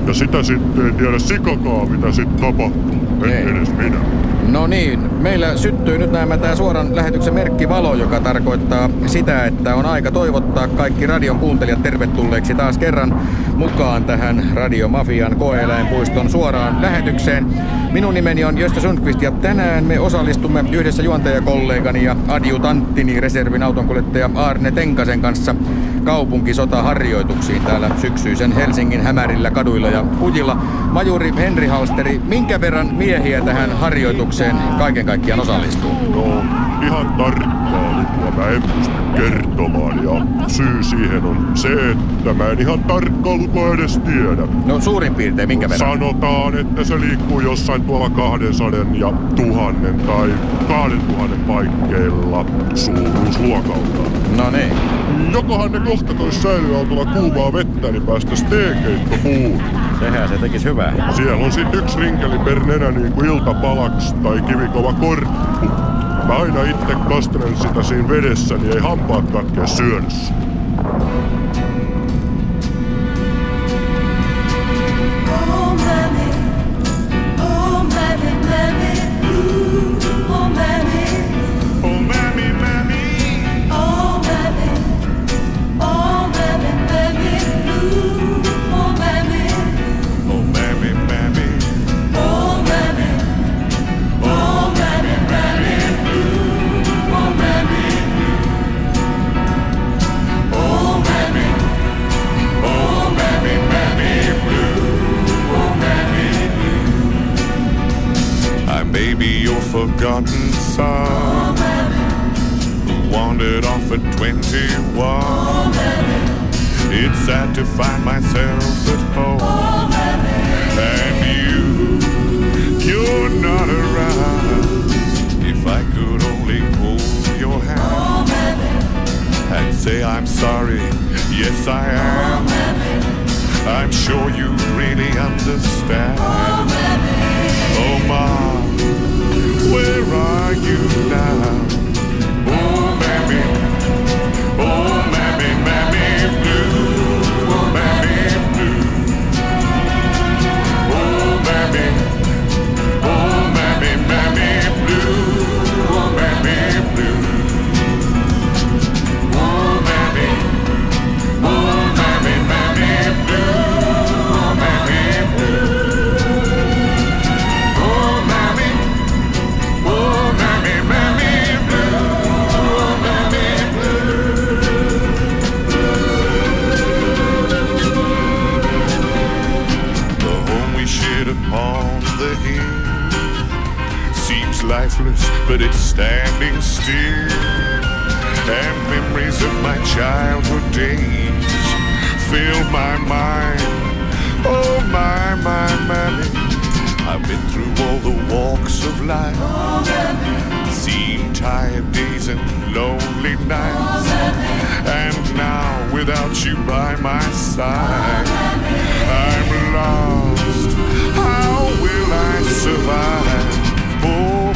Ja sitä sitten ei tiedä sikakaan, mitä sitten tapahtuu. En edes minä. No niin, meillä syttyy nyt nämä tää suoran lähetyksen merkkivalo, joka tarkoittaa sitä, että on aika toivottaa kaikki radion kuuntelijat tervetulleeksi taas kerran mukaan tähän Radiomafian koe-eläinpuiston suoraan lähetykseen. Minun nimeni on Gösta Sundqvist ja tänään me osallistumme yhdessä juontajakollegani ja adjutanttini reservin autonkuljettaja Arne Tenkasen kanssa kaupunkisotaharjoituksiin täällä syksyisen Helsingin hämärillä kaduilla ja kujilla. Majuri Henri Halsteri, minkä verran miehiä tähän harjoitukseen kaiken kaikkiaan osallistuu? No, ihan tarkkaa lukua mä en pysty kertomaan ja syy siihen on se, että mä en ihan tarkkaa lukua edes tiedä. No suurin piirtein minkä verran? Sanotaan, että se liikkuu jossain tuolla 200 ja 1000 tai 2000 paikkeilla suuruusluokalta. No niin. Jokohan ne kohta tois säilyautolla kuumaa vettä, niin päästäis teekeittopuun. Sehän se tekis hyvää. Siellä on sit yksi rinkeli per nenä niinku iltapalaks tai kivikova korppu. Mä aina itse kastelen sitä siinä vedessä, niin ei hampaat katkee syödessä. Forgotten son who wandered off at 21. It's sad to find myself at home and you're not around. If I could only hold your hand and say I'm sorry, yes I am. I'm sure you really understand. Oh Mom, where are you now? Oh, mammy, mammy blue, oh, mammy blue. Oh, mammy, mammy blue, oh, mammy blue. Oh, mammy, mammy blue, oh, mammy blue. On the hill seems lifeless, but it's standing still. And memories of my childhood days fill my mind. Oh my mammy, I've been through all the walks of life, seen tired days and lonely nights, and now without you by my side, I'm lost. How will I survive? Oh,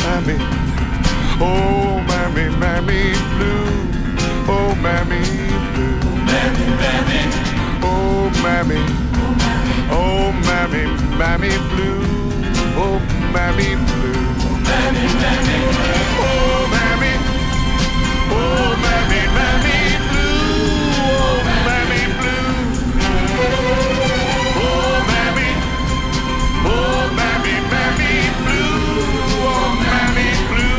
mammy, mammy blue. Oh, mammy blue. Mammy, mammy. Oh, mammy. Oh, mammy, mammy blue. Oh, mammy blue. Mammy, mammy. Oh, mammy. Oh, mammy, mammy blue. Oh, mammy blue. Oh, mammy. Oh, mammy, mammy blue. Oh, mammy blue.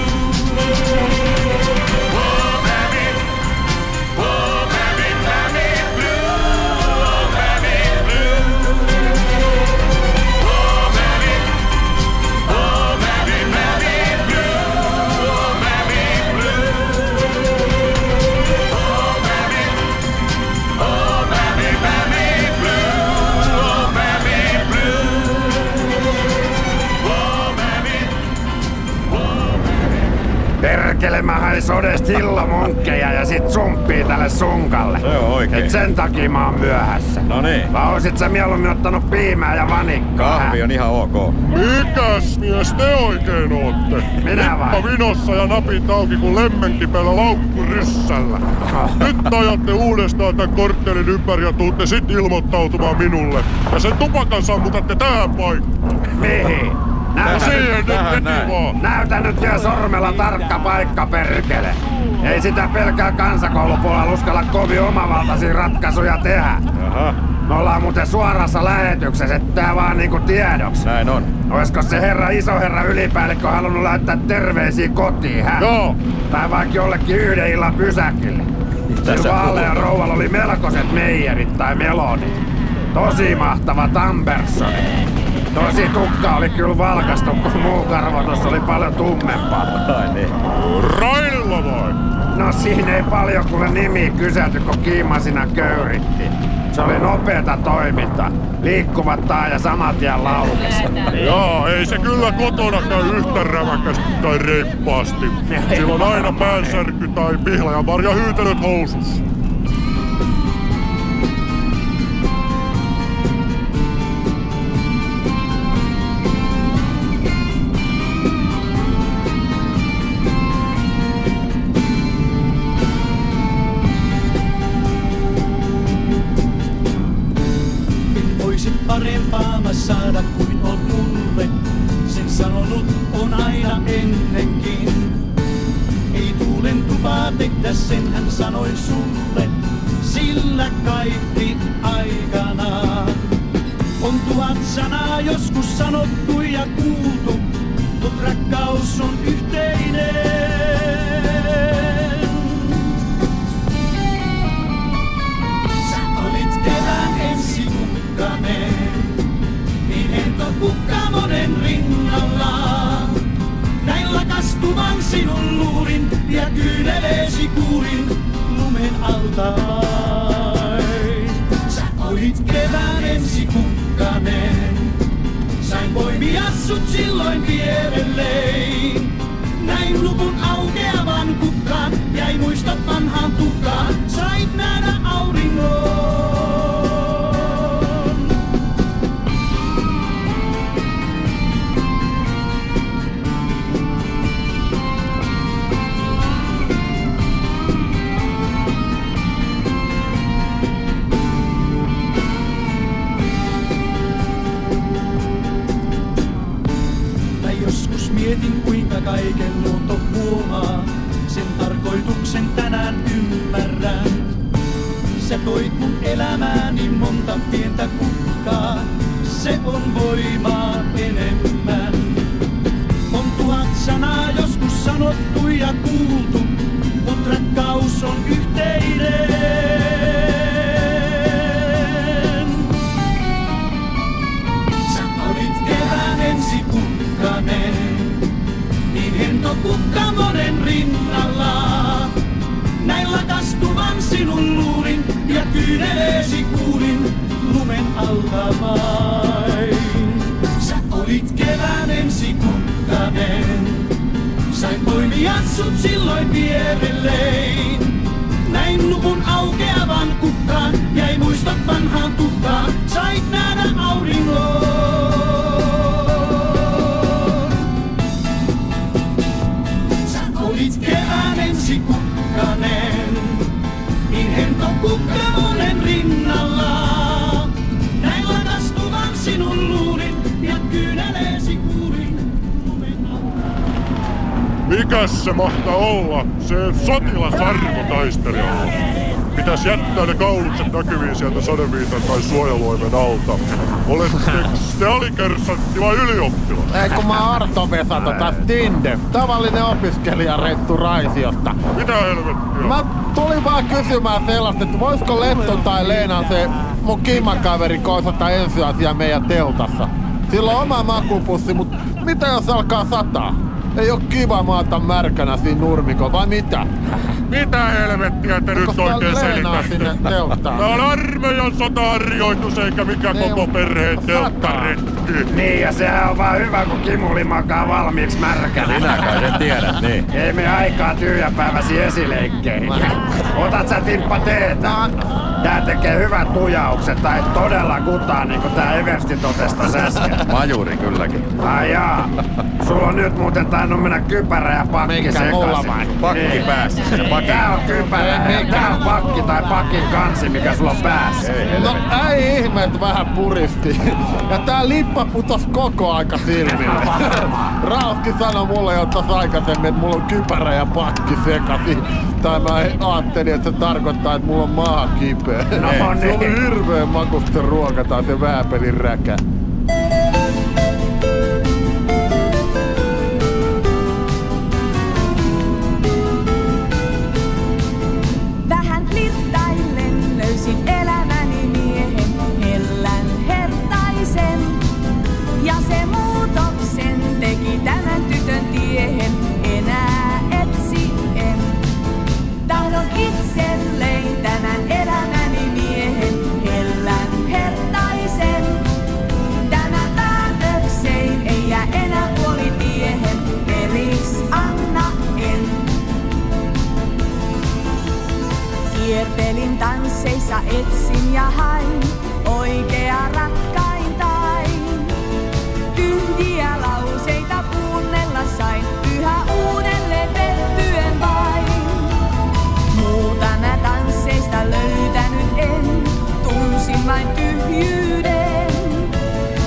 Oh, mammy. Oh, mammy, mammy blue. Oh, mammy blue. Oh, mammy. Oh, mammy, mammy blue. sai sodesta hillomunkkeja ja sit sumppii tälle sunkalle. Se on oikein. Et sen takia mä oon myöhässä. No niin. Vai oisit sä mieluummin ottanut piimää ja vanikkaa? Kahvi on ihan ok. Mikäs mies te oikein ootte? Minä vai? Lippa vinossa ja napit auki kuin lemmenkipelä laukkuryssällä. Nyt ajatte uudestaan tän korttelin ympäri ja tuutte sit ilmoittautumaan minulle. Ja sen tupakan sammutatte tähän paikkaan. Mihin? Siihen nyt heti vaan. Näytä nyt jo sormella tarkka paikka, perkele. Ei sitä pelkää kansakoulupuolella uskalla kovin omavaltaisia ratkaisuja tehdä. Jaha. Me ollaan muuten suorassa lähetyksessä, että tää vaan niinku tiedoksi. Näin on. Oisko se isoherra ylipäällikkö halunnut lähettää terveisiä kotiin, hä? Joo. Tai vaikka jollekin yhden illan pysäkille. Sillä vaalean rouvalla oli melkoiset meijerit tai meloni. Tosi mahtava Tampersoni. Tosi tukka oli kyllä valkastu, kun muu karvotus oli paljon tummempaa. Ai niin. Rainilla vai? No siinä ei paljon kuule nimi kyselty, kun kiimasina köyrittiin. Se oli nopeeta toimintaa. Liikkuvat ja saman tien laukes. Jaa, ei se kyllä kotona käy yhtä räväkästi tai reippaasti. Sillä on aina päänsärky tai pihlajanmarja hyytelöt housussa. Parempaa mä saada kuin on mulle. Sen sanonut on aina ennenkin. Ei tuulen tupaa tehdä, sen hän sanoi sulle. Sillä kaikki aikanaan. On 1000 sanaa joskus sanottu ja kuultu, mut rakkaus on yhteinen. Sä olit kevään ensikukkanen. Kukka monen rinnalla. Näin lakastuvan sinun luurin ja kyyneleesi kuulin lumen alta. Sä olit kevään ensikukkanen. Sain poimia sut silloin vierellein. Näin lukun aukeavan kukkaan, jäi muistot vanhaan tukkaan. Sait nähdä auringon. Mietin kuinka kaiken luonto huomaa, sen tarkoituksen tänään ymmärrän. Sä toit mun elämääni monta pientä kukkaa, se on voimaa enemmän. On 1000 sanaa joskus sanottu ja kuultu, mut rakkaus on yhteinen. Sä olit kevään ensikukkanen. Kukka monen rinnalla. Näin lakastuvan sinun luurin ja kyyneleesi kuulin lumen alta vain. Sä olit kevään ensikukkanen. Sain poimia sut silloin vierellein. Näin luvun aukeavan kukkaan, jäi muistot vanhaan tukkaan. Sait nähdä auringon. Olit kevään ensikukkanen, niin hento kukka monen rinnalla. Näin lakastuvan sinun luurin ja kyyneleesi kuulin lumen alla. Mikäs se mahtaa olla? Se sotilasarvotaistelijalla. Pitäis jättää ne kaulukset näkyviin sieltä sadeviitan tai suojaluimen alta. Oletteko te alikersantti vai ylioppilas? Ei kun mä oon Arto Vesa Tinde, tavallinen opiskelija Rettu Raisiosta. Mitä helvettiä? Mä tulin vaan kysymään sellaista, että voisiko Letton tai Leena se mun kiimakaveri koisata ensiasia meidän teltassa. Sillä on oma makupussi, mut mitä jos alkaa sataa? Ei oo kiva maata märkänä siinä nurmikolla, vai mitä? Mitä helvettiä te nyt oikein selitätte? Tää on armeijan sotaharjoitus eikä mikään koko perheen telttaretti. Niin, ja sehän on vaan hyvä, kun Kimuli makaa valmiiksi märkänä. Minä kai sen tiedät, niin. Ei me aikaa tyhjäpäiväsi esileikkeihin. Otat sä Timppa teetä? Tää tekee hyvät tujaukset, tai todella kutaa, niinku tää Eversti totestas äsken. Majuri kylläkin. Ai jaa. Sulla on nyt muuten tainnut mennä kypärä ja pakki sekaisin. Pakki päässä sinne pakin. Tää on kypärä ja tää on pakki tai pakin kansi, mikä sulla on päässä. No ei ihme, että vähän puristi. Ja tää lippa putos koko aika silmille. Rauski sanoi mulle jo tossa aikaisemmin, että mulla on kypärä ja pakki sekaisin. Tai mä ajattelin, että se tarkoittaa, että mulla on maa kipeä. No Se oli niin. hirveen makusta ruoka tai se vääpelin räkä. Vähän flirttaillen löysin elämäni miehen, hellän hertaisen. Ja se muutoksen teki tämän tytön tiehen, enää etsi en. Tahdon itselleen tämän elämäni miehen, hellän hertaisen. Tämän päätöksein ei jää enää puolitiehen, periks anna en. Kiertelin tansseissa, etsin ja hain oikea rakkaintain. Tyhjiä lauseita kuunnella sain, yhä uudelleen pettyen vain. Muuta mä tansseista löytänyt en, tunsin vain tyhjyyden.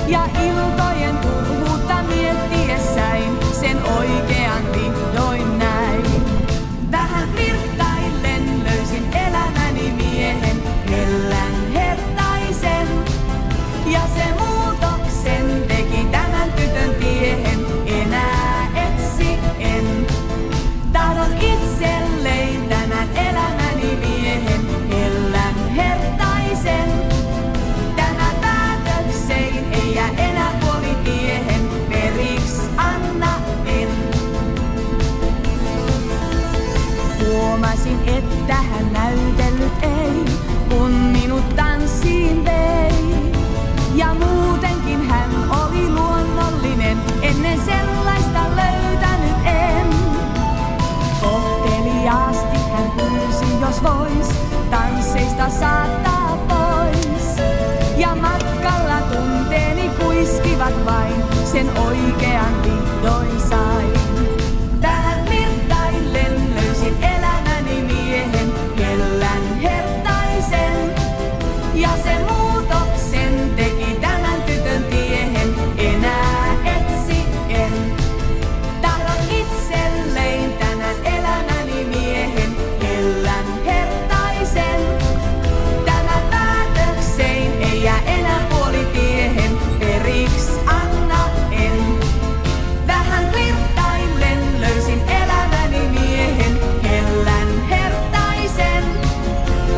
Ja iltojen turhuutta miettiessäin, sen oikean vihdoin näin. Vähän flirttaillen löysin elämäni miehen, hellän hertaisen. Ja se muutoksen teki tämän tytön tiehen, enää etsi en. Tahdon itselleen tämän elämäni miehen, hellän hertaisen. Tämä päätöksein ei jää enää puolitiehen, periks anna en. Huomasin, että hän näytellyt ei, kun minut tanssiin vei. Ja muutenkin hän oli luonnollinen, ennen sellaista löytänyt en. Kohteliaasti hän pyysi, jos vois, tansseista saattaa pois. Ja matkalla tunteeni kuiskivat vain, sen oikean vihdoin sain. Tähän flirttaillen löysin elämäni miehen, hellän hertaisen. Ja se muutoksen teki tämän tytön tiehen, enää etsi en. Tahdon itselleen tänään elämäni miehen, hellän hertaisen. Tämän päätöksein ei jää enää puolitiehen, periks anna en. Vähän flirttaillen löysin elämäni miehen, hellän hertaisen.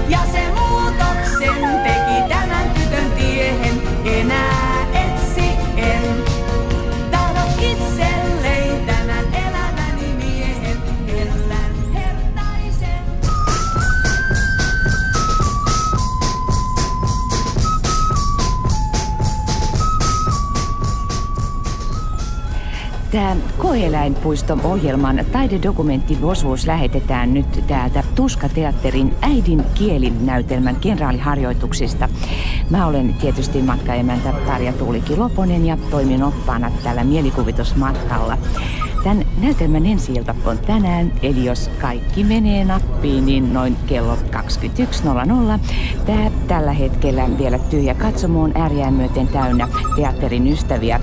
Ja se muutoksen teki tämän tytön tiehen, enää etsi en. Tahdon itselleen tämän elämäni miehen, hellän hertaisen. Tämä Koeläinpuisto-ohjelman taidedokumenttiosuus lähetetään nyt täältä Tuska-teatterin äidin kielinäytelmän kenraaliharjoituksista. Mä olen tietysti matkaemäntä Tarja Tuulikki Loponen ja toimin oppaana tällä mielikuvitusmatkalla. Tämän näytelmän ensi-ilta on tänään, eli jos kaikki menee nappiin, niin noin kello 21.00. Tää tällä hetkellä vielä tyhjä katsomo on äärjään myöten täynnä teatterin ystäviä.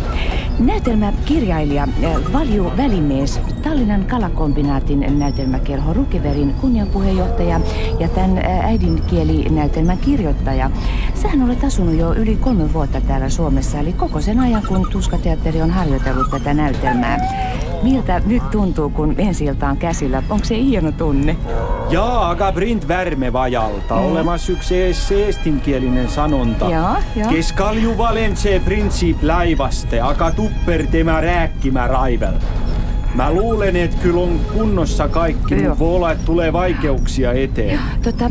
Näytelmäkirjailija Valju Välimies, Tallinnan kalakombinaatin näytelmäkerho Rukeverin kunnianpuheenjohtaja ja tämän äidinkielinäytelmän kirjoittaja. Sähän olet asunut jo yli 3 vuotta täällä Suomessa, eli koko sen ajan, kun Tuska-teatteri on harjoitellut tätä näytelmää. Miltä nyt tuntuu, kun ensi-ilta on käsillä? Onko se hieno tunne? Jaa, aga print värme vajalta. Olemassa yksi eestinkielinen sanonta. Joo. Kes kalju valensee printsiip läivaste, aga tupper tema rääkkimä raivel. Mä luulen, että kyllä on kunnossa kaikki, mutta voi olla, että tulee vaikeuksia eteen.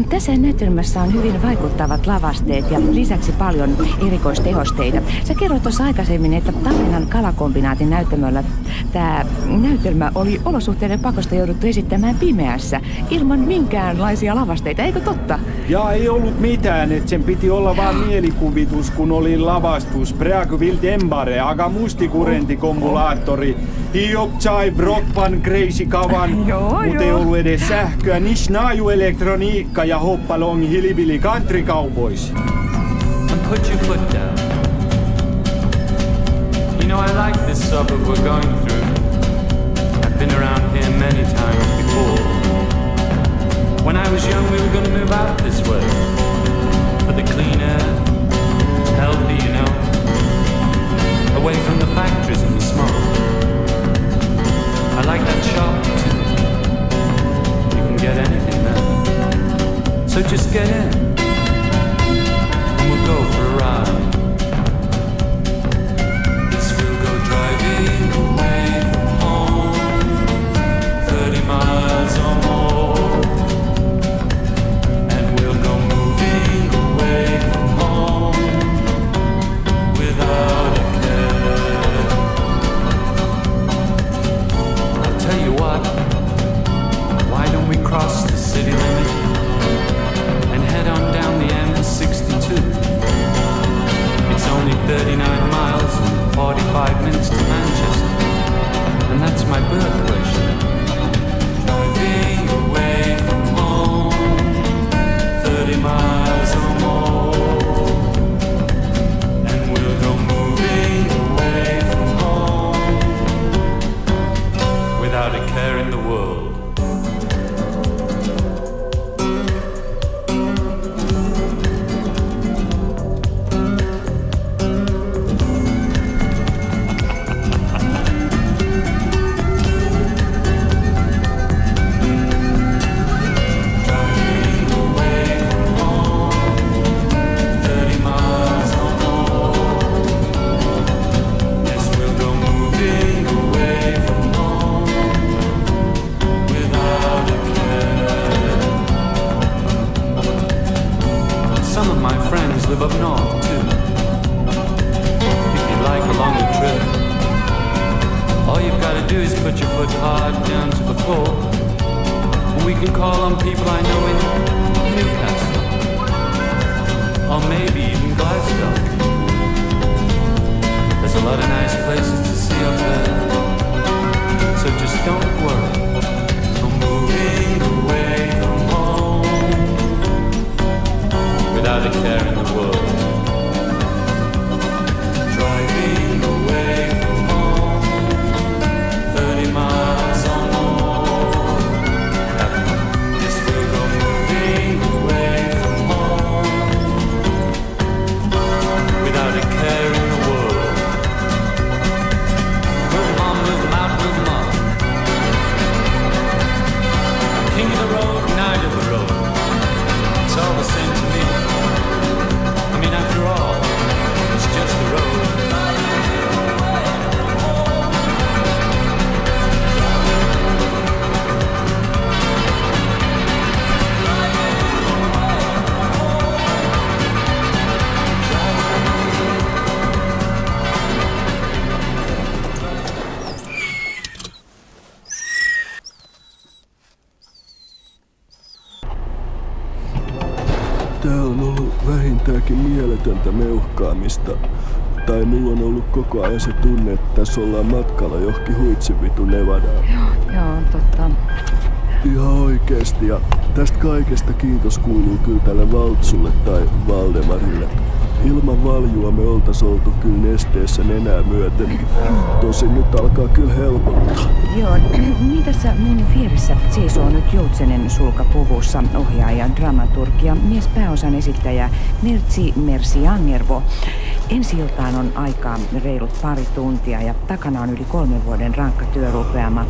Tässä näytelmässä on hyvin vaikuttavat lavasteet ja lisäksi paljon erikoistehosteita. Sä kerroit tuossa aikaisemmin, että Tallinnan kalakombinaatin näyttämöllä tämä näytelmä oli olosuhteiden pakosta jouduttu esittämään pimeässä, ilman minkäänlaisia lavasteita, eikö totta? Ja ei ollut mitään, että sen piti olla vaan mielikuvitus, kun oli lavastus. Praegu vill embare, aga mustikurenti kombulaattori. Hioptsai brokpan crazy kavan, mut ei ollut edes sähköä. Nishnaju elektroniikka ja hoppalong hilibili country cowboys. And put your foot down. You know, I like this suburb we're going through. I've been around here many times before. When I was young, we were gonna move out this way. For the clean air, healthy, you know. Away from the factories and the smoke. I like that shop too. You can get anything there. So just get in. And we'll go for a ride. Yes, we'll go driving away from home. 30 miles or more. And we'll go moving away from home without a care. I'll tell you what, why don't we cross the city limit and head on down the M62? It's only 39 miles and 45 minutes to Manchester, and that's my birthplace. Driving away from home, 30 miles or more, and we'll go moving away from home without a care in the world. Live up north too. If you'd like a longer trip, all you've got to do is put your foot hard down to the floor. And we can call on people I know in Newcastle, or maybe even Glasgow. There's a lot of nice places to see up there, so just don't worry. I'm moving away from home without a care in the world. Driving away from home, 30 miles or more. Yes, we'll go moving away from home without a care in the world. Move on, move out, move on. King of the road, knight of the road. It's all the same to me. I mean, after all, it's just the road. Tää on ollut vähintäänkin mieletöntä meuhkaamista. Tai mulla on ollut koko ajan se tunne, että tässä ollaan matkalla johonkin huitsivitu Nevadaan. Joo, totta. Ihan oikeesti. Ja tästä kaikesta kiitos kuuluu kyllä tälle Valtsulle tai Valdemarille. Ilman valjua me oltais oltu kyllä nesteessä nenää myöten. Tosin nyt alkaa kyllä helpottaa. Joo, niin tässä mun vieressä seisoo nyt Joutsenen sulkapuvussa ohjaaja, dramaturgi ja mies pääosan esittäjä Mertsi Angervo. Ensi-iltaan on aikaa reilut pari tuntia ja takana on yli 3 vuoden rankka työrupeama.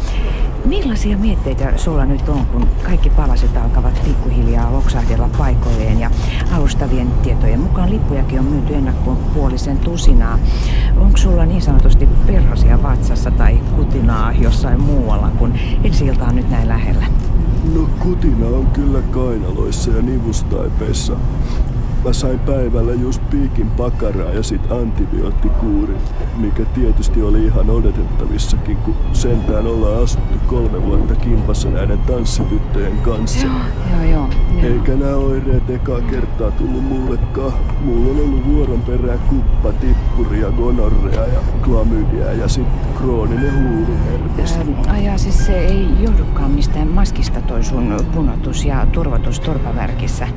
Millaisia mietteitä sulla nyt on, kun kaikki palaset alkavat pikkuhiljaa loksahdella paikoilleen ja alustavien tietojen mukaan lippujakin on myyty ennakkoon 50 tusinaa. Onko sulla niin sanotusti perhosia vatsassa tai kutinaa jossain muualla, kun ensi-ilta on nyt näin lähellä? No kutina on kyllä kainaloissa ja nivustaipeissa. Mä sain päivällä just piikin pakaraa ja sit antibioottikuurin, mikä tietysti oli ihan odotettavissakin, kun sentään ollaan asuttu 3 vuotta kimpassa näiden tanssityttöjen kanssa. Joo. Eikä nää oireet ekaa kertaa tullut mullekaan. Mulla on ollut vuoron perään kuppa, tippuri ja gonorrea ja klamydia ja sit krooninen huuliherpes. Siis se ei johdukaan mistään maskista toi sun punotus ja turvotus turpavärkissä.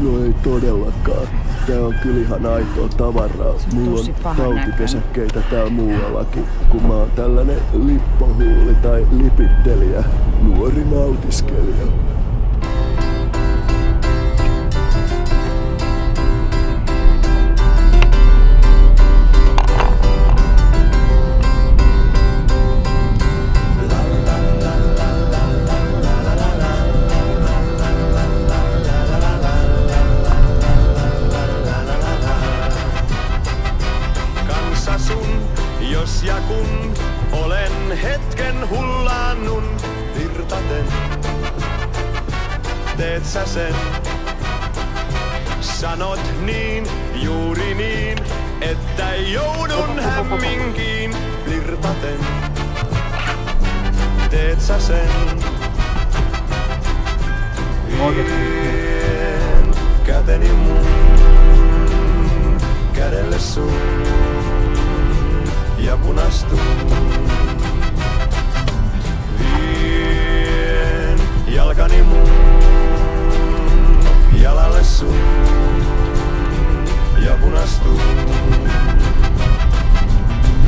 No ei todellakaan. Tää on kyllä ihan aitoa tavaraa. Mulla on tautipesäkkeitä täällä muuallakin, kun mä oon tällainen lippohuuli tai lipittelijä, nuori nautiskelija. Jos ja kun olen hetken hullaannun virtaten, teet sä sen? Sanot niin, juuri niin, että joudun hämminkiin virtaten. Teet sä sen? Vien käteni mun kädelle sun ja punastun. Vien jalkani mun jalalle sun ja punastun.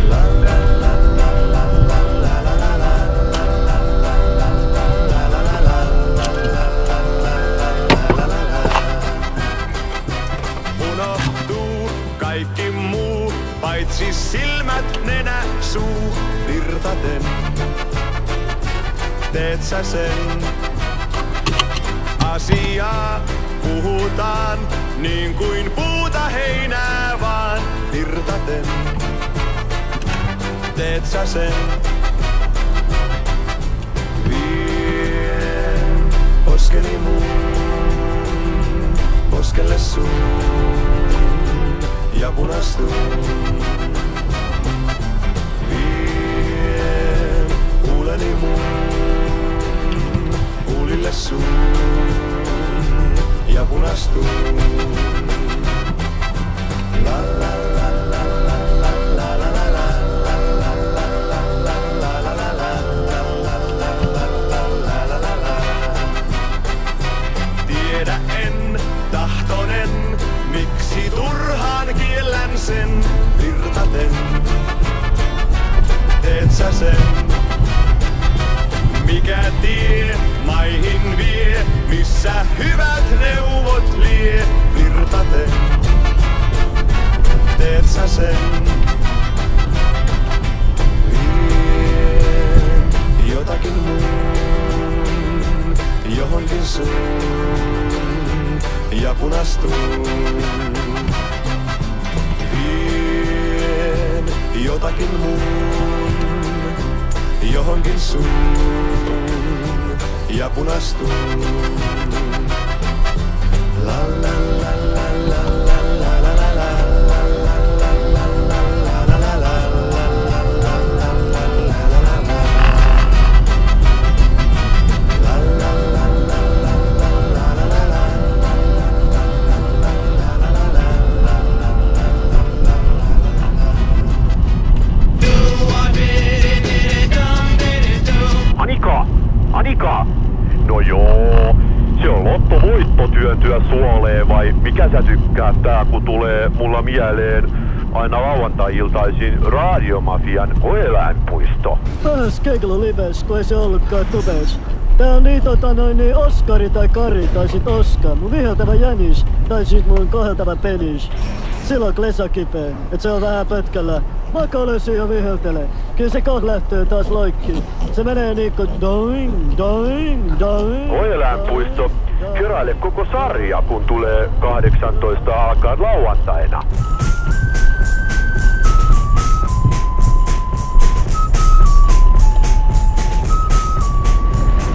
La la la la la la la la la. Unohtuu kaikki muu, paitsi silmät, nenä, suu virtaten. Teet sä sen? Asiaa puhutaan niin kuin puuta heinää vaan virtaten. Teet sä sen? Vien poskeni mun poskelle sun ja punastun. Vien huuleni mun huulille sun ja punastun. La la la la la la la la la la la la la la la la. Tiedä en tahtonen, miksi turhaan kiellän sen virtaten. Teet sä sen? Mikä tie maihin vie, missä hyvät neuvot lie virtaten. Teet sä sen? Vien jotakin mun johonkin sun ja punastun. Vien jotakin mun johonkin sun ja punastun. La la la la la la la la la la. Anika! No joo, se on lottovoitto työntyä suoleen vai mikä sä tykkäät tää kun tulee mulla mieleen aina lauantai-iltaisin Radiomafian koeläinpuisto. Vähäs keikalla lives, kun ei se ollutkaan tuves. Tää on niin Oskari tai Kari tai sit Oskar, mun viheltävä jänis tai sit mun koheltava penis. Silloin klesa kipeä, et se on vähän pötkällä. Vaikka löysyy ja viheltelee. Kyllä se kohta lähtee taas loikkiin. Se menee niinku doing, doing, doing. Koeläinpuisto keräile koko sarja, kun tulee 18 alkaa lauantaina.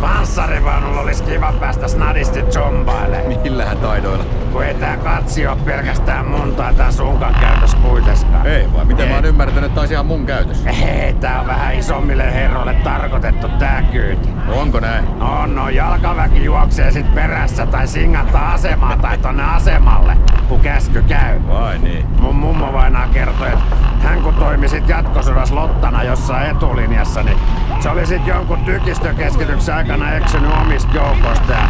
Panssarivaunulla olisi kiva päästä snadisti zombailemaan. Millähän taidoilla? Kun ei tää katsi oo pelkästään mun tai tää sunkan käytös kuitenkaan. Ei vai, miten mä oon ymmärtänyt, että tää olisi ihan mun käytös? Ei, tää on vähän isommille herroille tarkoitettu tää kyyti. Onko näin? No, jalkaväki juoksee sit perässä tai singata asemaa tai tonne asemalle, kun käsky käy. Vai niin? Mun mummo vainaa kertoi, että hän kun toimi sit jatkosodassa lottana jossain etulinjassa, niin se oli sit jonkun tykistökeskityksen aikana eksynyt omista joukoista ja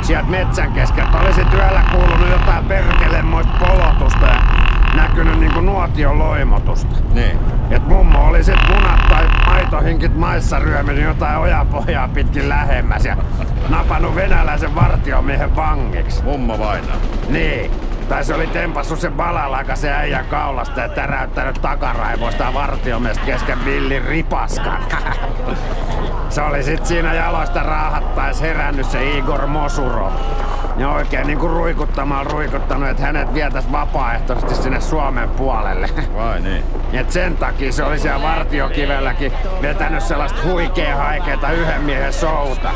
sieltä metsän keskeltä oli sit yöllä kuulunut jotain perkelemoista polotusta ja näkynyt niinku nuotion loimotusta. Niin. Et mummo oli sit munat tai maitohinkit maissa ryöminyt jotain ojapohjaa pitkin lähemmäs ja napannut venäläisen vartiomiehen vangiksi. Mummo vainaa. Niin. Tai se oli tempassut sen balalaikaisen äijän kaulasta ja täräyttänyt takaraivoista vartiomiestä kesken villin ripaskan. Se oli sit siinä jaloista raahattais herännyt se Igor Mosurov. Ja oikein niinku ruikuttamalla ruikuttanut, että hänet vietäis vapaaehtoisesti sinne Suomen puolelle. Vai niin? Et sen takia se oli siellä vartiokivelläkin vetänyt sellaista huikea haikeeta yhden miehen showta,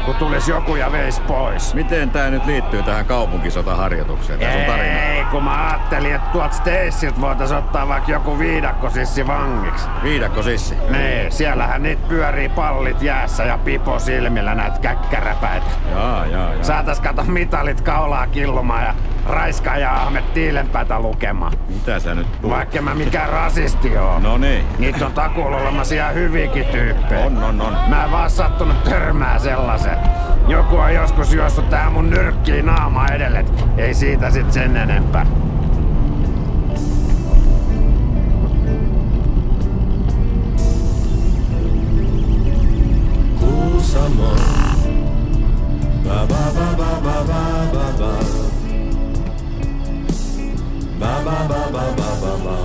kun tulis joku ja veis pois. Miten tää nyt liittyy tähän kaupunkisotaharjoitukseen, tää sun tarina? Ei, kun mä ajattelin, että tuolta Stacyltä voitais ottaa vaikka joku viidakkosissi vangiksi. Viidakkosissi? Niin, siellähän niitä pyörii pallit jäässä ja pipo silmillä näitä käkkäräpäitä. Jaa. Saatais kato mitalit kaulaa killumaan ja Raiska ja Ahmet Tiilenpäätä lukemaan. Mitä sä nyt puhut? Vaikka mä mikään rasisti oo. No niin. Niitä on takuulla olemassa ihan hyviäkin tyyppejä. On. Mä en vaan sattunut törmää sellaisen. Joku on joskus juossut tää mun nyrkkiin naama edelle. Ei siitä sit sen enempää. Kuusamo. Ba ba ba ba ba ba ba ba. Ba ba ba ba ba ba ba.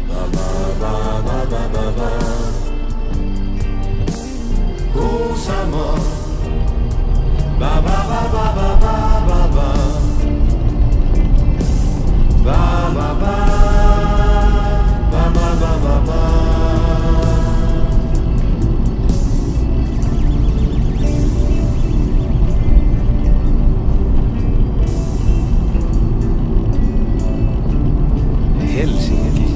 Ba ba ba ba ba ba ba. Kuusamo. Ba ba ba ba ba ba ba ba. Ba ba ba. Ba ba ba ba ba. Helsinki.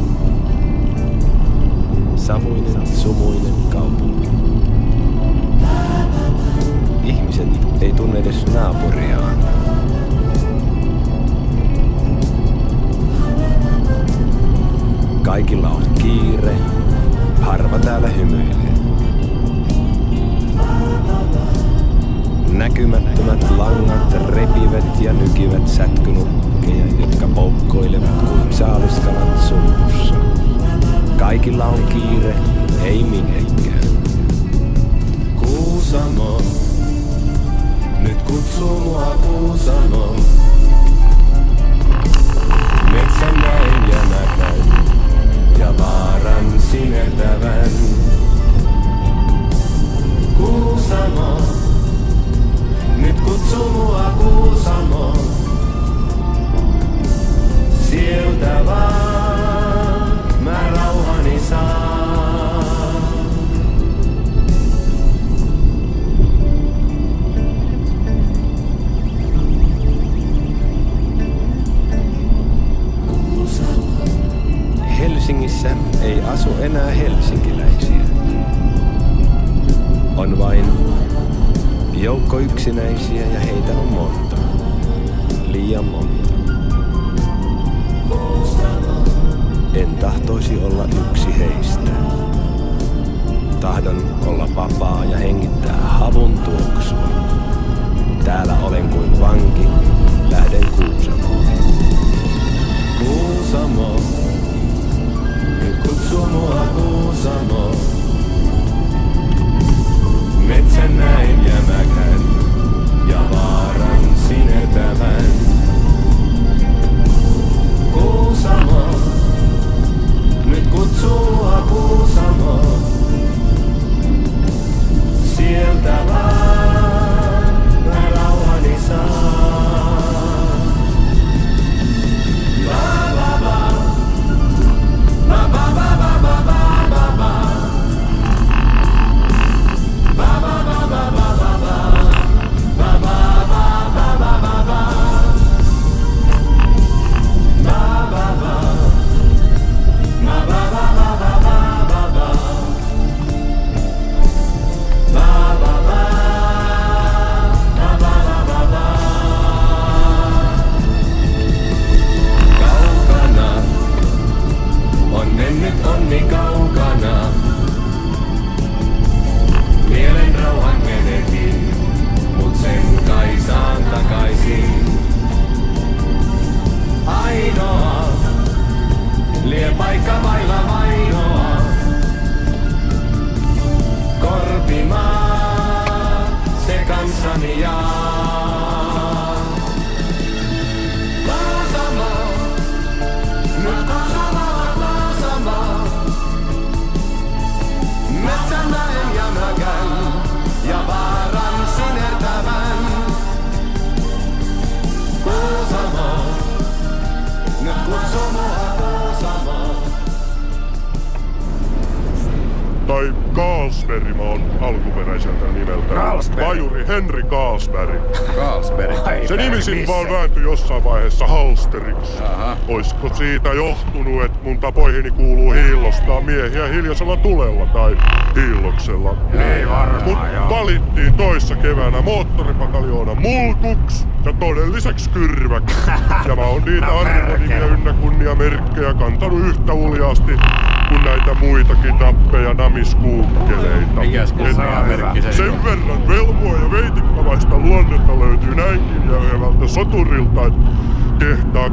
Samuinen, sumuinen kaupunki. Ihmiset ei tunne edes naapuriaan. Kaikilla on kiire, harva täällä hymyilee. Näkymättömät langat repivät ja nykivät sätkynukkeja, jotka poukkoilevat kuin saaliskalat sumpussa. Kaikilla on kiire, ei minnekään. Kuusamo, nyt kutsuu mua Kuusamo. Metsän näin jämäkän ja vaaran sinertävän. Kuusamo, nyt kutsuu mua Kuusamo. Sieltä vaan mä rauhani saan. Helsingissä ei asu enää helsinkiläisiä. On vain joukko yksinäisiä ja heitä on monta. Liian monta. En tahtoisi olla yksi heistä. Tahdon olla vapaa ja hengittää havun tuoksua. Täällä olen kuin vanki, lähden Kuusamoon. Kuusamo, nyt kutsuu mua Kuusamo. Metsän näin jämäkän ja vaaran sinertävän. Kuusamo. lie paikka vailla vainoa. Korpimaa, se kanssani jaa. Vaasamaa, nyt Vaasamaa, Vaasamaa. Metsämäen ja mökän ja vaaran sinertävän. Vaasamaa, nyt kutsu mua Vaasamaa. Tai Carlsberg on alkuperäiseltä nimeltä. Carlsberg. Majuri Henry Carlsberg. Carlsberg. Se nimi sit vaan vääntyi jossain vaiheessa Halsteriksi. Oisko siitä johtunut, että mun tapoihini kuuluu hiillostaa miehiä hiljaisella tulella tai hiilloksella? Ei varmaan, Mut valittiin toissa keväänä moottoripataljoona mulkuks ja todelliseksi kyrväks. Ja mä oon niitä arvonimiä ynnä kunniamerkkejä kantanut yhtä uljaasti kuin näitä muitakin nappeja namiskuukkeleita. Mikäs kunniamerkki se? Sen verran velmoa ja veitikkavaista luonnetta löytyy näinkin jäyhevältä soturilta, että kehtaa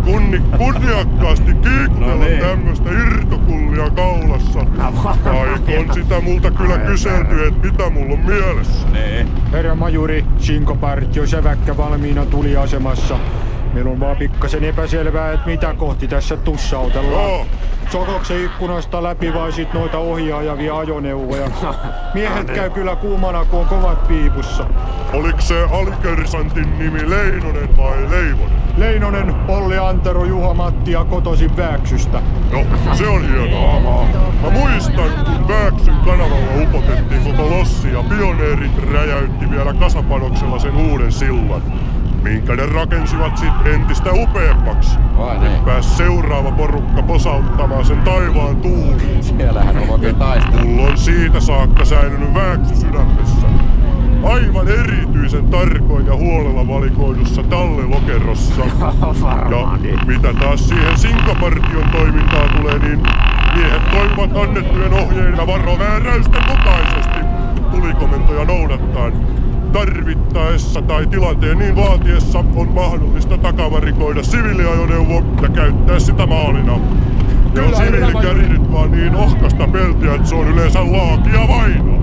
kunniakkaasti kiikutella tämmöstä irtokullia kaulassa. Ai on sitä multa kyllä kyselty, että mitä mulla on mielessä. Herra majuri, sinkopartio säväkkä valmiina tuliasemassa. Meillä on vaan pikkasen epäselvää, että mitä kohti tässä tussautellaan. Sokoksen ikkunasta läpi vai sit noita ohiajavia ajoneuvoja. Miehet käy kyllä kuumana, kun on kovat piipussa. Oliks se alikersantin nimi Leinonen vai Leivonen? Leinonen, Olli Antero, Juha Matti ja kotoisin Vääksystä. No, se on hienoa. Mä muistan, kun Vääksyn kanavalla upotettiin koko lossi ja pioneerit räjäytti vielä kasapanoksella sen uuden sillan, minkä ne rakensivat sit entistä upeammaksi. Nyt pääs seuraava porukka posauttamaan sen taivaan tuuliin. Siellähän on oikein taistelu. Mulla on siitä saakka säilynyt Vääksy sydämessä. Aivan erityisen tarkoin ja huolella valikoidussa tallelokerossa. Ja mitä taas siihen sinkopartion toimintaan tulee, niin miehet toimivat annettujen ohjeiden ja varovääräysten mukaisesti tulikomentoja noudattaen. Tarvittaessa tai tilanteen niin vaatiessa on mahdollista takavarikoida siviiliajoneuvo ja käyttää sitä maalina. Ja on siviilikärryt vaan niin ohkasta peltiä, että se on yleensä laakia vainoa.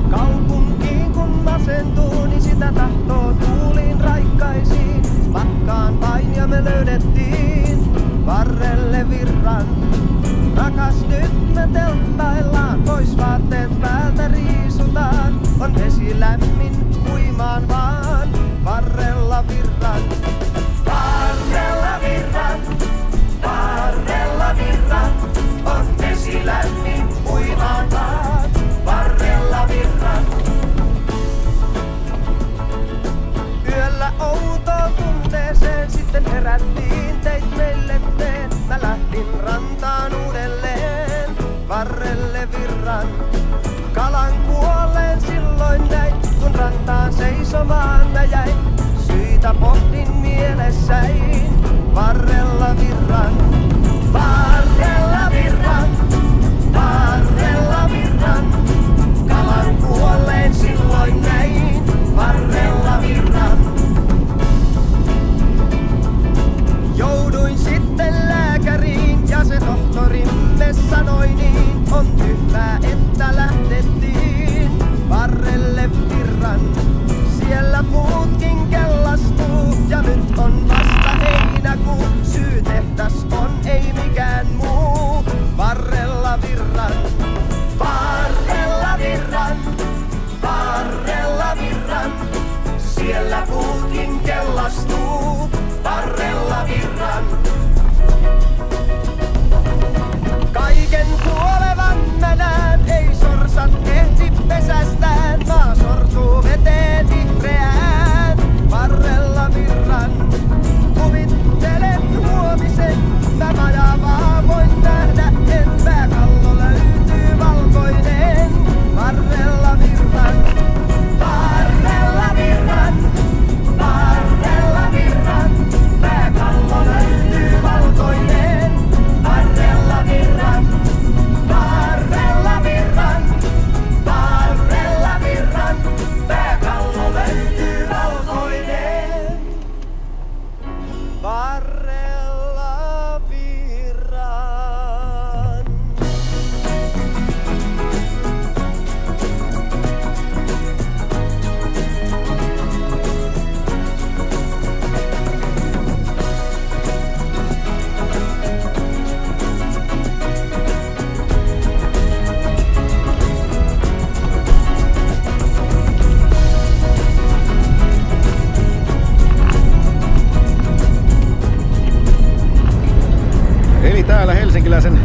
Kaupunkiin kun masentuu, niin sitä tahtoo tuuliin raikkaisiin. Vakkaan vain ja me löydettiin varrelle virran. Rakas, nyt me telttaillaan, pois vaatteet päältä riisutaan. On vesi lämmin, uimaan vaan, varrella virran. Varrella virran, varrella virran. On vesi lämmin, uimaan vaan, varrella virran. Yöllä outoon tunteeseen sitten herättiin, teit meille teen. Mä lähdin rantaan uudelleen, varrelle virran. Kalan kuolleen silloin näin, kun rantaan seisomaan mä jäin. Syitä pohdin mielessäin, varrella virran. Varrella virran, varrella virran. Kalan kuolleen silloin näin, varrella virran. Jouduin sitten lääkäriin ja se tohtorimme sanoi niin. On tyhmää, että lähdettiin varrelle virran. Siellä muutkin kellastuu ja nyt on vasta heinäkuu. Syytehdas on, ei mikään muu. Varrella virran, varrella virran, varrella virran. Siellä muutkin kellastuu. Varrella virran. Kaiken kuolevan mä näen, ei sorsat ehti pesästään. Maa sortuu veteen vihreään, varrella virran. Kuvittelen huomisen, mä majavaa voin nähdä. En pääkallo löytyy valkoinen, varrella virran. Varrella virran, varrella virran. Pääkallo löytyy valkoinen, varrella virran. Varrella virran, varrella virran. Pääkallo löytyy valkoinen.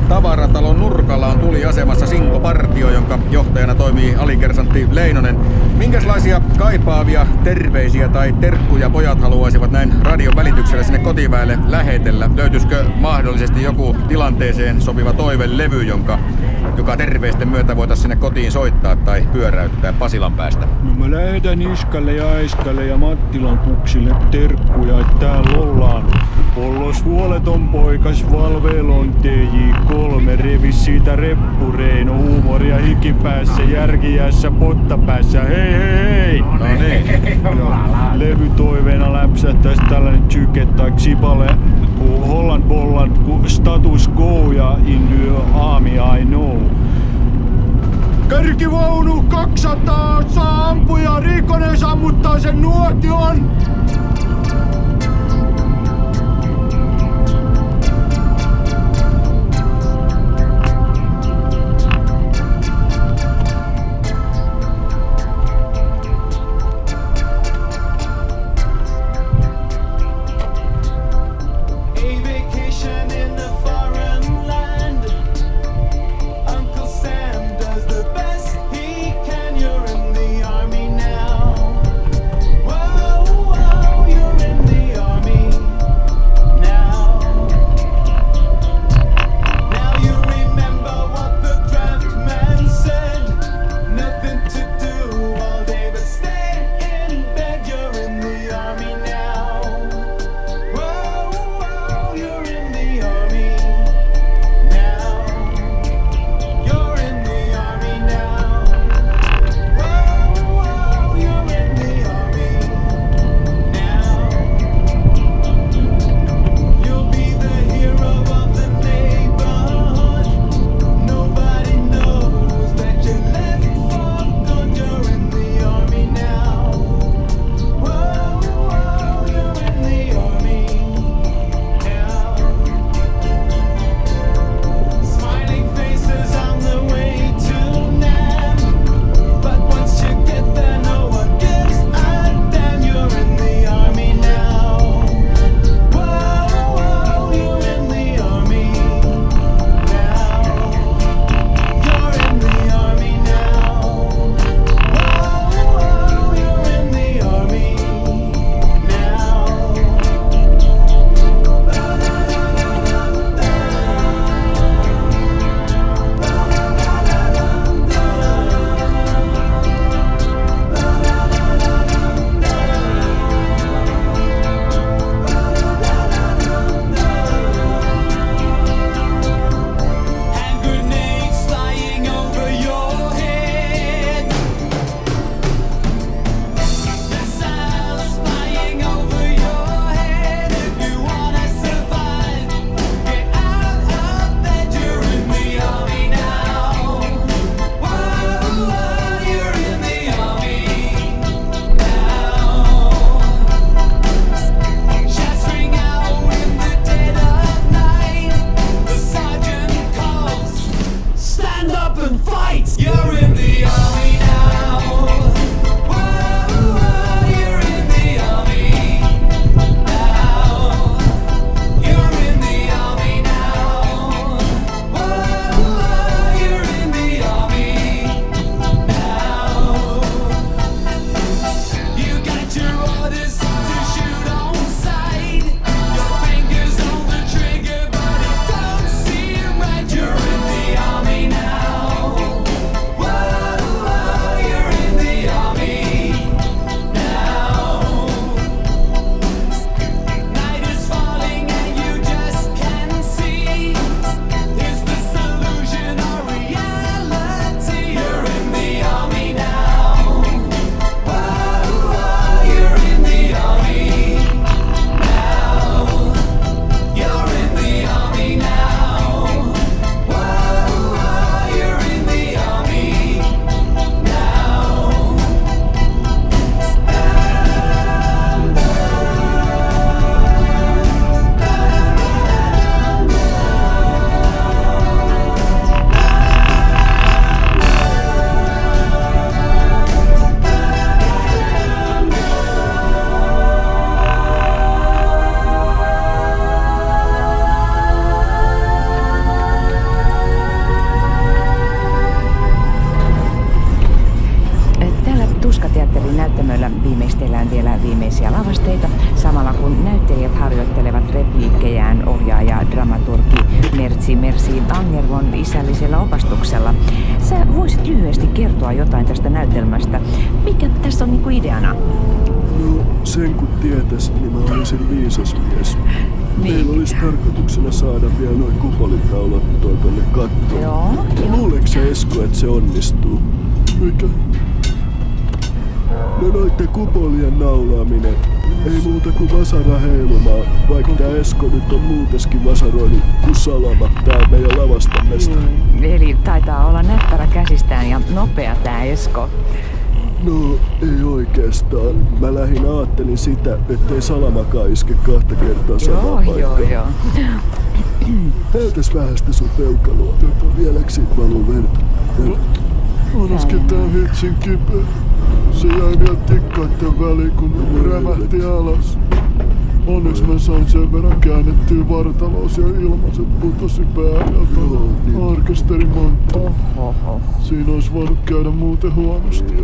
tavaratalon nurkalla on tuliasemassa Sinko-partio, jonka johtajana toimii alikersantti Leinonen. Minkälaisia kaipaavia terveisiä tai terkkuja pojat haluaisivat näin radion välityksellä sinne kotiväelle lähetellä? Löytyisikö mahdollisesti joku tilanteeseen sopiva toivelevy, joka terveisten myötä voitaisiin sinne kotiin soittaa tai pyöräyttää Pasilan päästä? No mä lähetän Iskalle ja Aiskalle ja Mattilan kuksille terkkuja, että täällä ollaan. Ollos huoleton poikas Valvelon TJ3 revis siitä reppureino, huumoria hikipäässä, järkiässä, pottapäässä, hei hei hei! No niin. Levytoiveena läpsähtäis tällainen Tsyke tai Xipale, ku Holland Bolland, ku Status Quo ja In the Army I Know. Kärkivaunu 200 saa ampuja, Riikonen sammuttaa sen nuotion! You're in Merci Angervon isällisellä opastuksella. Sä voisit lyhyesti kertoa jotain tästä näytelmästä. Mikä tässä on niinku ideana? No, sen kun tietäis, niin mä olisin viisas mies. Niin. Meillä olisi tarkoituksena saada vielä noin kupolit naulattua tonne kattoon. Joo. Luuleeko se Esko, että se onnistuu? Mikä? No noitten kupolien naulaaminen. Ei muuta kuin vasara heilumaan, vaikka tää Esko nyt on muuteskin vasaroinut kuin salama. Tää on meidän lavastamestari. Eli taitaa olla näppärä käsistään ja nopea tää Esko. No, ei oikeastaan. Mä lähinnä aattelin sitä, ettei salamakaan iske 2 kertaa samaa paikkaa. Joo. Näytäs vähän sitä sun peukaloa. Vieläks siitä valuu verta? Onaskin tää hitsin kipeä. Se jäi vielä tikkaitten väliin, kun rämähti alas. Onneksi mä sain sen verran käännettyä vartaloos ja ilmaiset putosi päältä. Orkesterimontti. Siinä olisi voinut käydä muuten huonosti.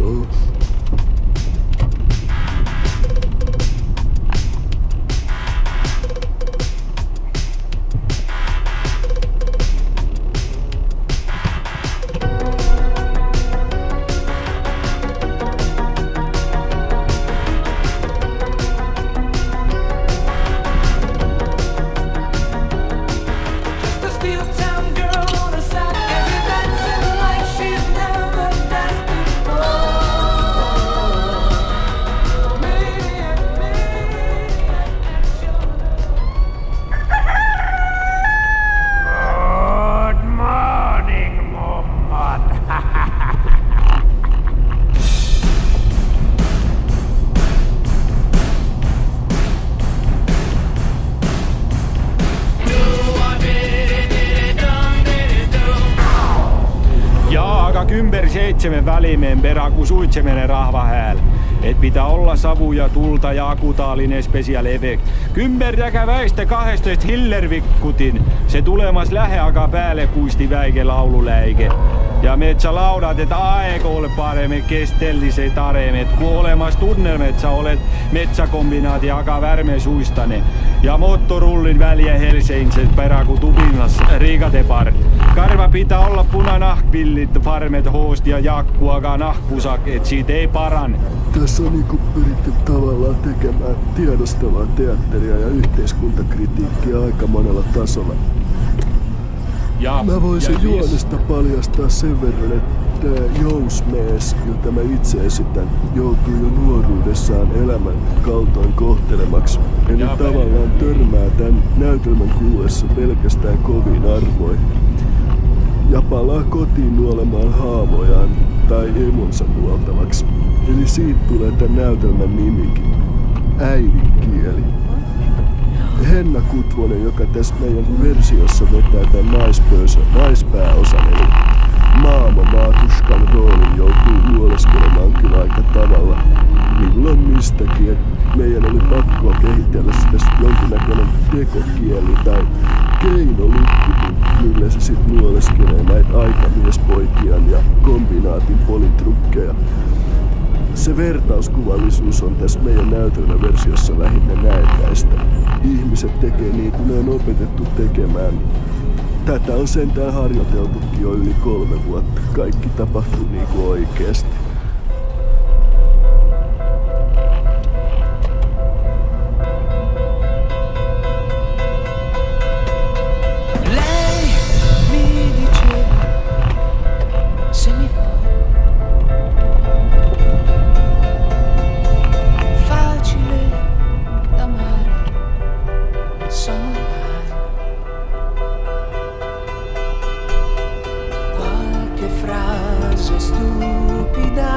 Kymber 7 välimeen perä ku suitsemenen rahva hääl. Et pitää olla savuja, tulta ja akutaalinen special effect. Kymber jäkä väistä 12 hillervikkutin. Se tulemas läheaika päälle kuisti väike laululäike. Ja metsä laudat, et aekolle paremmin kestellisei taremet. Ku olemas tunnelmetsä olet metsäkombinaati aka värme suistane. Ja moottorullin väliä helseinset perä ku tupinnas riikatepar. Karva pitää olla punanahkvillit, farmet, hoost ja jakkuakaan nahkusak, et siitä ei paran. Tässä on niinku pyritty tavallaan tekemään tiedostavaa teatteria ja yhteiskuntakritiikkiä aika monella tasolla. Mä voisin juonesta paljastaa sen verran, että jousmies, jota mä itse esitän, joutui jo nuoruudessaan elämän kaltoin kohtelemaksi. Eli tavallaan törmää tän näytelmän kuluessa pelkästään koviin arvoihin. Ja palaa kotiin nuolemaan haamojaan tai emonsa nuoltavaksi. Eli siitä tulee tän näytelmän nimikin. Äidinkieli. Henna Kutvonen, joka tässä meidän versiossa vetää tän naispääosan, eli Maamo Maatuskan roolin joutuu nuoleskelemaan kyllä aika tavalla milloin mistäkin, että meidän oli pakkoa kehitellä sitä jonkinnäköinen tekokieli tai keinolukki, millä se sit nuoleskelee näitä aikamiespoikian ja kombinaatin politrukkeja. Se vertauskuvallisuus on tässä meidän näytelmäversiossa lähinnä näennäistä. Ihmiset tekee niin kuin ne on opetettu tekemään. Tätä on sentään harjoiteltukin jo yli 3 vuotta. Kaikki tapahtuu niin kuin oikeesti. Stupida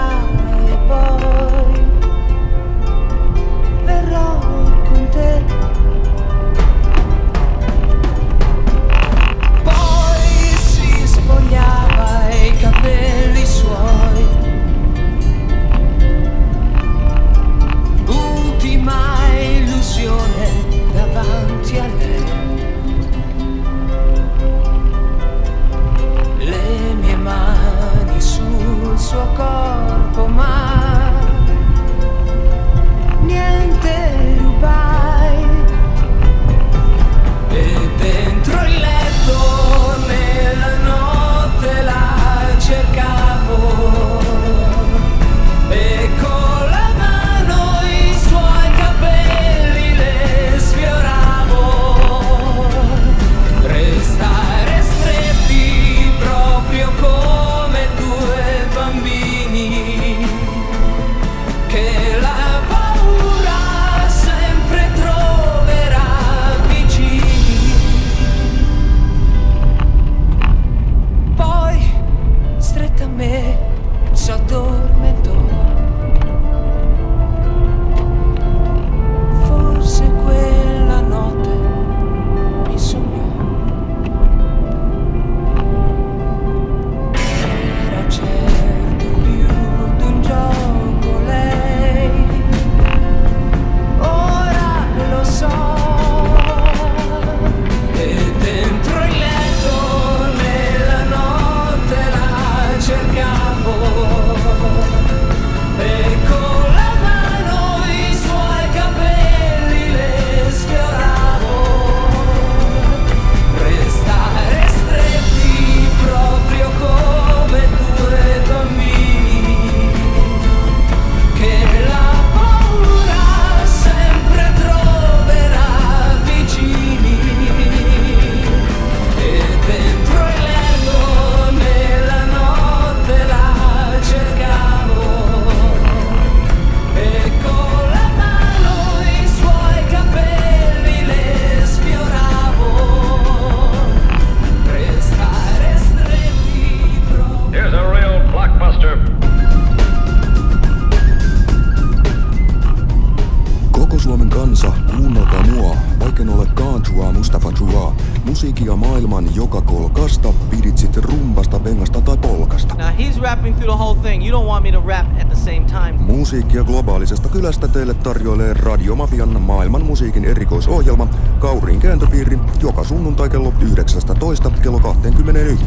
Mustafa Jua. Musiikkia maailman joka kolkasta, pidit sitten rumbasta, bengasta tai polkasta. Now he's rapping through the whole thing. You don't want me to rap at the same time. Musiikkia globaalisesta kylästä teille tarjoilee Radiomafian maailman musiikin erikoisohjelma Kauriin kääntöpiiri joka sunnuntai kello 19 kello 21.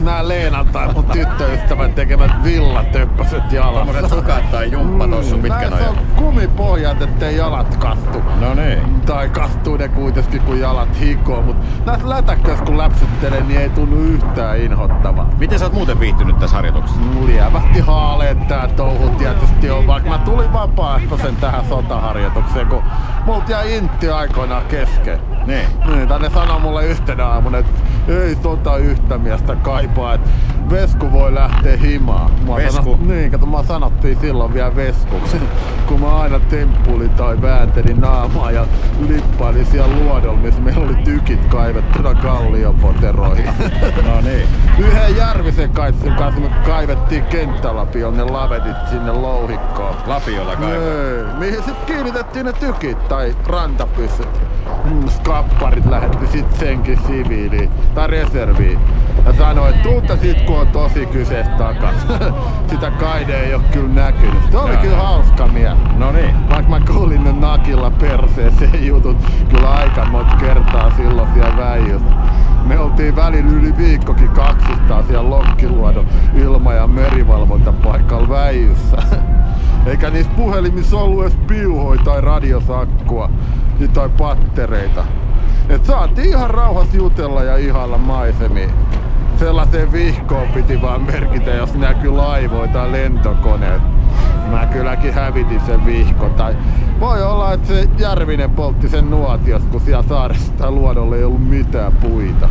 Nää Leenan tai mun tyttöystävän tekemät villatöppöset jalat. Tommoset sukat tai jumppa tossa sun pitkän ajan. Näissä on kumipohjat, ettei jalat kastu. No niin. Tai kastuu ne kuitenkin kun jalat hikoo, mut näissä lätäköissä kun läpsyttelee, niin ei tunnu yhtään inhottavaa. Miten sä oot muuten viihtynyt tässä harjoituksessa? Lievästi haaleet tää touhu tietysti on, vaikka mä tulin vapaaehtoisen tähän sotaharjoitukseen, kun multa jäi intti aikoinaan kesken. Niin, tai ne sanoi mulle yhtenä aamuna, että ei sota yhtä miestä kaipaa, että vesku voi lähteä himaan. Vesku? Mä sanottiin silloin vielä veskuksi, kun mä aina temppuilin tai vääntelin naamaa ja lippailin siellä luodolla, missä meillä oli tykit kaivettuna kalliopoteroihin. No niin. Yhden Järvisen kaitsin kanssa me kaivettiin kenttälapiolla ne lavetit sinne louhikkoon. Lapiolla kaivettiin? Mihin sit kiinnitettiin ne tykit tai rantapyssyt. Skapparit lähetti sit senkin siviiliin tai reserviin ja sanoi, että tuutta sit kun on tosi kyseessä takas. Sitä Kaide ei oo kyllä näkynyt. Se oli kyllä hauska mies. No niin. Vaikka mä kuulin ne nakilla perseeseen jutut kyllä aika monta kertaa silloin siellä väijyssä. Me oltiin välillä yli viikkokin kaksistaan siellä Lokkiluodon ilma- ja merivalvontapaikalla väijyssä. Eikä niissä puhelimissa ollut edes piuhoi tai radiosakkua tai pattereita. Et saatiin ihan rauhassa jutella ja ihailla maisemia. Sellaiseen vihkoon piti vaan merkitä, jos näkyy laivoja tai lentokoneet. Mä kylläkin hävitin sen vihko. Tai voi olla, että se Järvinen poltti sen nuotios, kun siellä saaressa tai luodolla ei ollut mitään puita.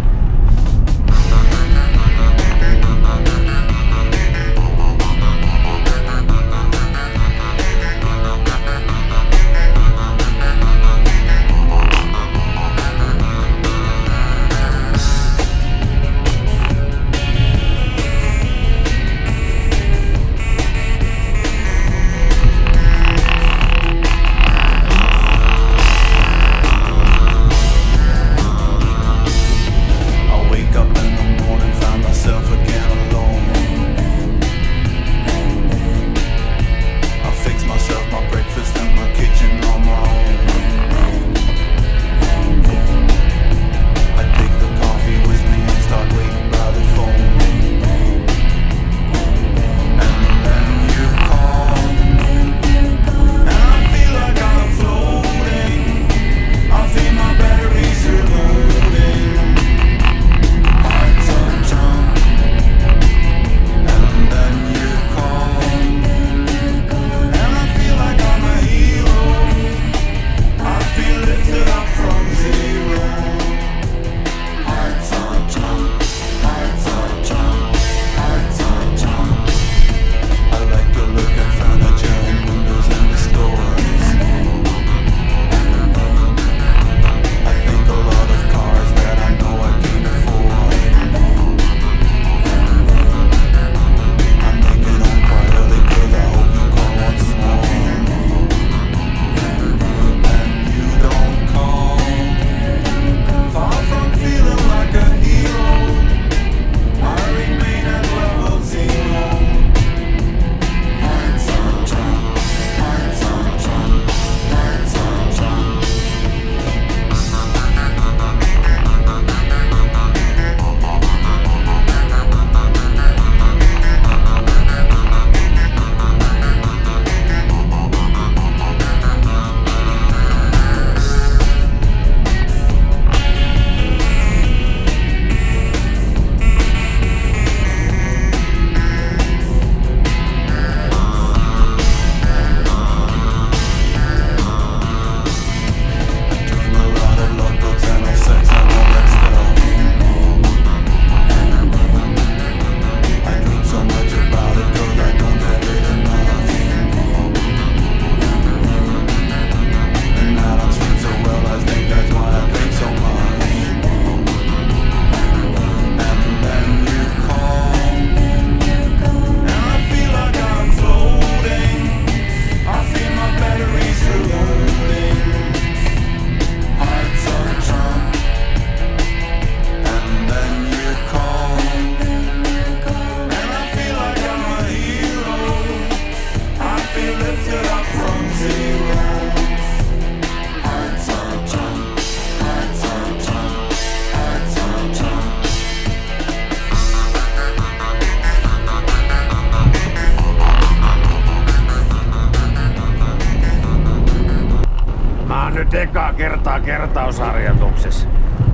oon nyt ekaa kertaa kertausharjoituksessa.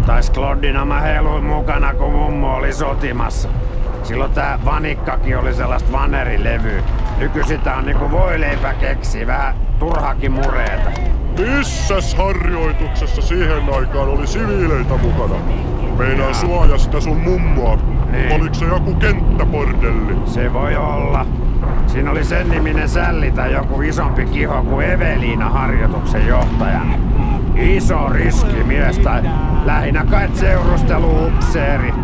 Tai Sklodina mä heiluin mukana, kun mummo oli sotimassa. Silloin tää vanikkakin oli sellaista vanerilevy. Nykyisin on niinku voileipä keksi, vähän turhakin mureeta. Missäs harjoituksessa siihen aikaan oli siviileitä mukana? Meinaa suojaa sitä sun mummoa. Niin. Oliko se joku kenttäbordelli? Se voi olla. Siinä oli sen niminen sälli tai joku isompi kiho kuin Eveliina harjoituksen johtajana. Iso riskimies tai lähinnä kai seurustelu-upseeri.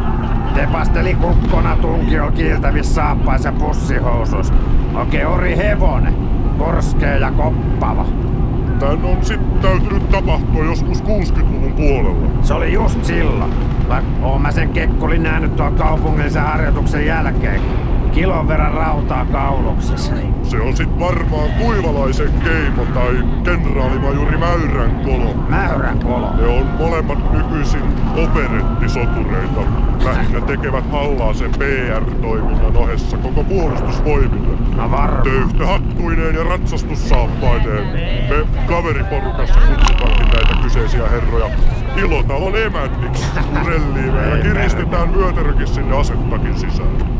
Tepasteli kukkona tunkiolla kiiltävissä saappaissa pussihousuissa. Oikein ori hevonen, korskea ja koppava. Tän on sit täytynyt tapahtua joskus 60-luvun puolella. Se oli just silloin. Oon mä sen kekkulin nähnyt tuon kaupungillisen harjoituksen jälkeen. Kilon verran rautaa kauluksessa. Se on sit varmaan Kuivalaisen Keimo tai kenraalimajuri Mäyrän-Kolo. Mäyrän-Kolo? Ne on molemmat nykyisin operettisotureita. Lähinnä tekevät hallaa sen PR-toiminnan ohessa koko puolustusvoimille. No varmaan. Töyhtöhattuineen ja ratsastussaappaineen. Me kaveriporukassa kutsutaankin näitä kyseisiä herroja Ilotalon emänniksi. Urelliin meillä kiristetään vyötärökin sinne asettakin sisään.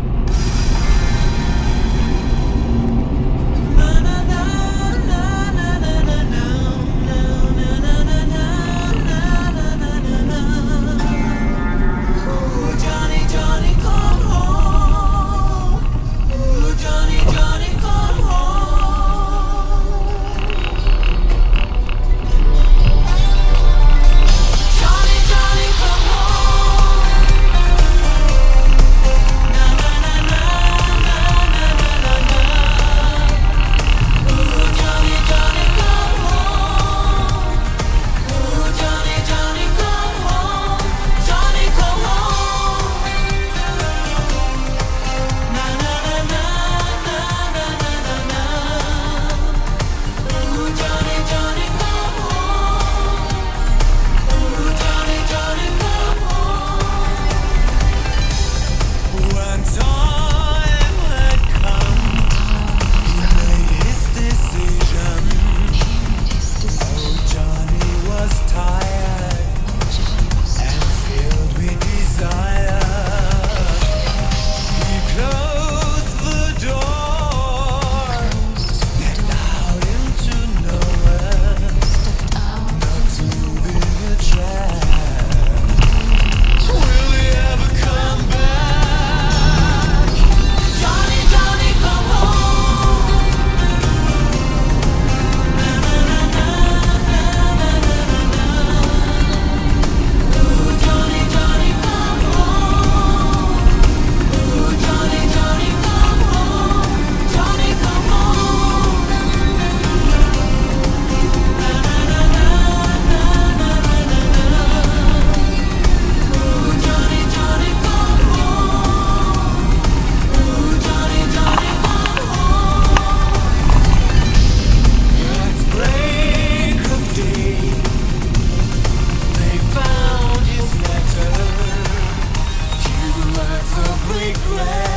Regret.